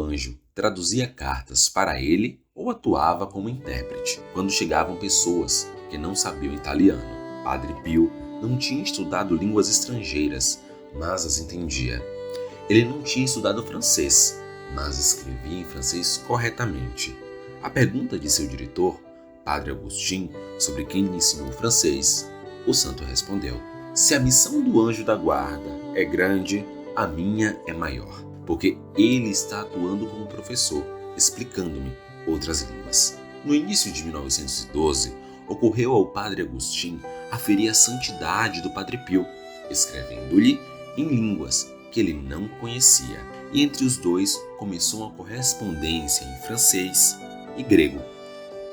anjo traduzia cartas para ele ou atuava como intérprete quando chegavam pessoas que não sabiam italiano. Padre Pio não tinha estudado línguas estrangeiras, mas as entendia. Ele não tinha estudado francês, mas escrevia em francês corretamente. À pergunta de seu diretor, Padre Agustin, sobre quem lhe ensinou francês, o santo respondeu: se a missão do anjo da guarda é grande, a minha é maior, porque ele está atuando como professor, explicando-me outras línguas. No início de 1912, ocorreu ao Padre Agustin aferir a santidade do Padre Pio, escrevendo-lhe em línguas que ele não conhecia. E entre os dois começou uma correspondência em francês e grego.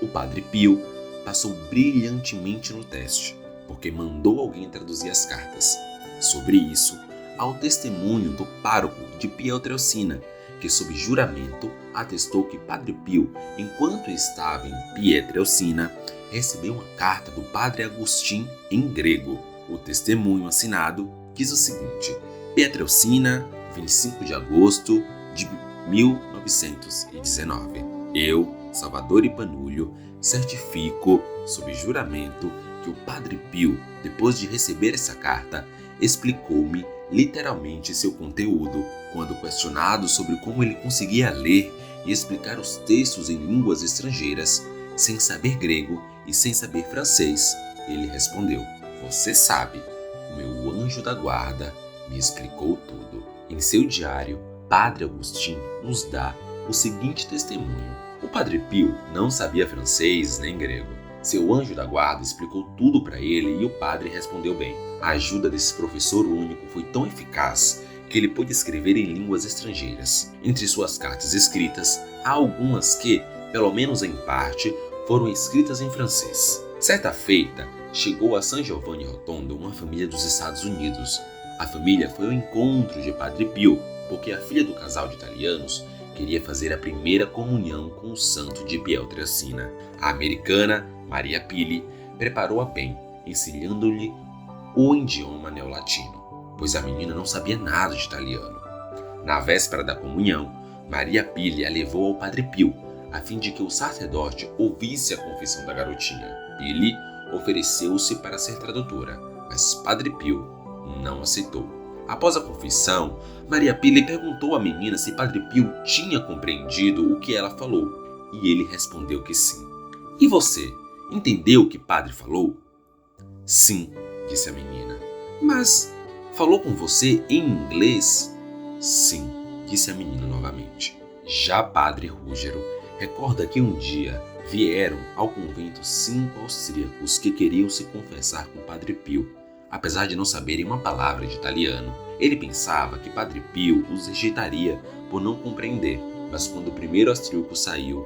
O Padre Pio passou brilhantemente no teste, porque mandou alguém traduzir as cartas. Sobre isso, há o testemunho do pároco de Pietrelcina, que sob juramento atestou que Padre Pio, enquanto estava em Pietrelcina, recebeu uma carta do Padre Agustin em grego. O testemunho assinado diz o seguinte: Pietrelcina, 25 de agosto de 1919. Eu, Salvador Ipanulho, certifico, sob juramento, que o Padre Pio, depois de receber essa carta, explicou-me literalmente seu conteúdo, quando questionado sobre como ele conseguia ler e explicar os textos em línguas estrangeiras, sem saber grego e sem saber francês. Ele respondeu: você sabe, o meu anjo da guarda me explicou tudo. Em seu diário, Padre Agustin nos dá o seguinte testemunho: o Padre Pio não sabia francês nem grego. Seu anjo da guarda explicou tudo para ele e o padre respondeu bem. A ajuda desse professor único foi tão eficaz que ele pôde escrever em línguas estrangeiras. Entre suas cartas escritas, há algumas que, pelo menos em parte, foram escritas em francês. Certa feita, chegou a San Giovanni Rotondo uma família dos Estados Unidos. A família foi ao encontro de Padre Pio, porque a filha do casal de italianos queria fazer a primeira comunhão com o santo de Pietrelcina. A americana, Maria Pili, preparou-a bem, ensinando-lhe o idioma neolatino, pois a menina não sabia nada de italiano. Na véspera da comunhão, Maria Pili a levou ao Padre Pio, a fim de que o sacerdote ouvisse a confissão da garotinha. Pili ofereceu-se para ser tradutora, mas Padre Pio não aceitou. Após a confissão, Maria Pili perguntou à menina se Padre Pio tinha compreendido o que ela falou, e ele respondeu que sim. E você, entendeu o que Padre falou? Sim, disse a menina. Mas falou com você em inglês? Sim, disse a menina novamente. Já Padre Rúgero recorda que um dia vieram ao convento 5 austríacos que queriam se confessar com Padre Pio. Apesar de não saberem uma palavra de italiano, ele pensava que Padre Pio os rejeitaria por não compreender. Mas quando o primeiro austríaco saiu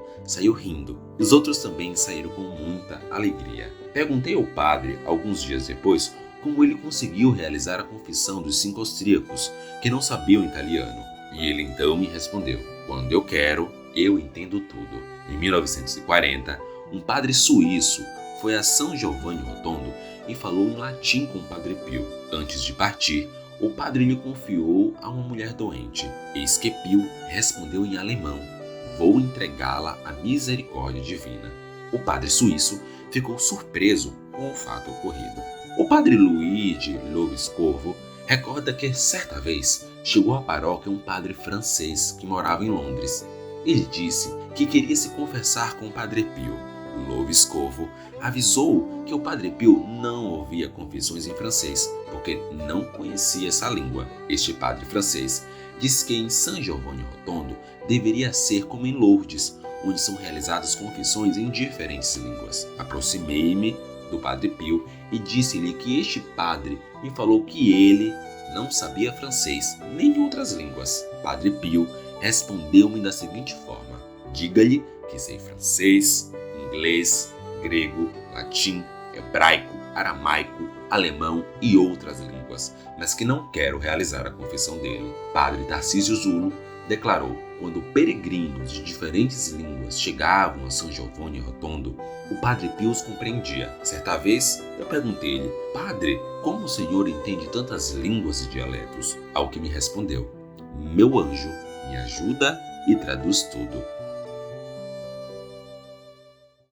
rindo. Os outros também saíram com muita alegria. Perguntei ao padre, alguns dias depois, como ele conseguiu realizar a confissão dos 5 austríacos, que não sabiam italiano. E ele então me respondeu: quando eu quero, eu entendo tudo. Em 1940, um padre suíço foi a São Giovanni Rotondo e falou em latim com o Padre Pio. Antes de partir, o padre lhe confiou a uma mulher doente. Eis que Pio respondeu em alemão: vou entregá-la à misericórdia divina. O padre suíço ficou surpreso com o fato ocorrido. O padre Luigi Loviscorvo recorda que certa vez chegou à paróquia um padre francês que morava em Londres. Ele disse que queria se confessar com o Padre Pio. Loviscorvo avisou que o Padre Pio não ouvia confissões em francês, porque não conhecia essa língua. Este padre francês disse que em San Giovanni Rotondo deveria ser como em Lourdes, onde são realizadas confissões em diferentes línguas. Aproximei-me do Padre Pio e disse-lhe que este padre me falou que ele não sabia francês nem outras línguas. Padre Pio respondeu-me da seguinte forma: diga-lhe que sei francês, inglês, grego, latim, hebraico, aramaico, alemão e outras línguas, mas que não quero realizar a confissão dele. Padre Tarcísio Zulo declarou: quando peregrinos de diferentes línguas chegavam a São Giovanni Rotondo, o Padre Pio os compreendia. Certa vez, eu perguntei-lhe: Padre, como o senhor entende tantas línguas e dialetos? Ao que me respondeu: meu anjo me ajuda e traduz tudo.